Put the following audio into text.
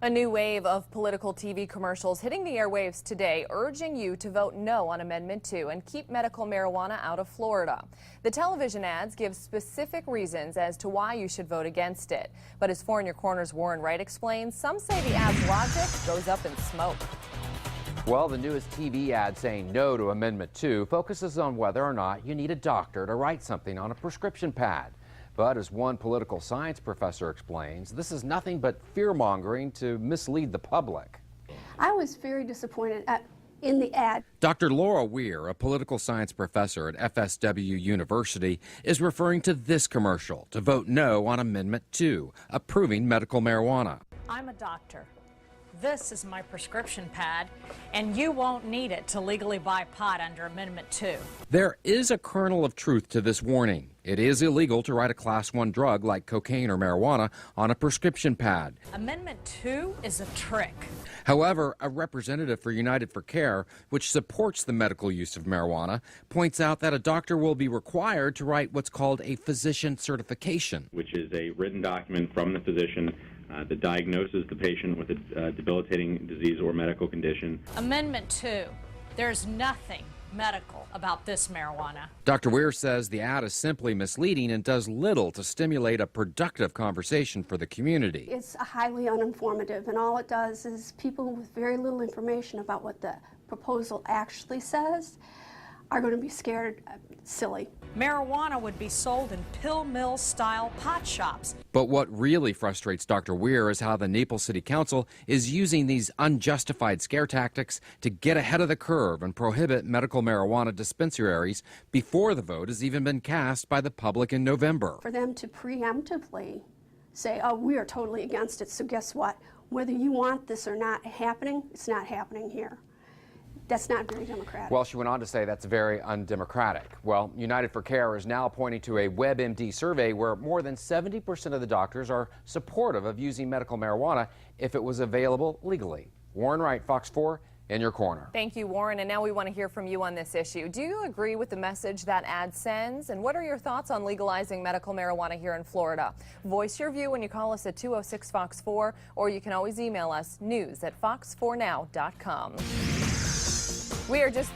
A new wave of political TV commercials hitting the airwaves today, urging you to vote no on Amendment 2 and keep medical marijuana out of Florida. The television ads give specific reasons as to why you should vote against it. But as 4 in Your Corner's Warren Wright explains, some say the ad's logic goes up in smoke. Well, the newest TV ad saying no to Amendment 2 focuses on whether or not you need a doctor to write something on a prescription pad. But as one political science professor explains, this is nothing but fear-mongering to mislead the public. I was very disappointed in the ad. Dr. Laura Weir, a political science professor at FSW University, is referring to this commercial to vote no on Amendment 2, approving medical marijuana. I'm a doctor. This is my prescription pad, and you won't need it to legally buy pot under Amendment 2. There is a kernel of truth to this warning. It is illegal to write a Class 1 drug like cocaine or marijuana on a prescription pad. Amendment 2 is a trick. However, a representative for United for Care, which supports the medical use of marijuana, points out that a doctor will be required to write what's called a physician certification, which is a written document from the physician that diagnoses the patient with a debilitating disease or medical condition. Amendment 2. There's nothing medical about this marijuana. Dr. Weir says the ad is simply misleading and does little to stimulate a productive conversation for the community. It's highly uninformative, and all it does is people with very little information about what the proposal actually says are going to be scared silly. Marijuana would be sold in pill mill style pot shops. But what really frustrates Dr. Weir is how the Naples City Council is using these unjustified scare tactics to get ahead of the curve and prohibit medical marijuana dispensaries before the vote has even been cast by the public in November. For them to preemptively say, oh, we are totally against it, so guess what? Whether you want this or not happening, it's not happening here. That's not very democratic. Well, she went on to say that's very undemocratic. Well, United for Care is now pointing to a WebMD survey where more than 70% of the doctors are supportive of using medical marijuana if it was available legally. Warren Wright, Fox 4, in your corner. Thank you, Warren. And now we want to hear from you on this issue. Do you agree with the message that ad sends? And what are your thoughts on legalizing medical marijuana here in Florida? Voice your view when you call us at 206-FOX-4, or you can always email us news@fox4now.com. We are just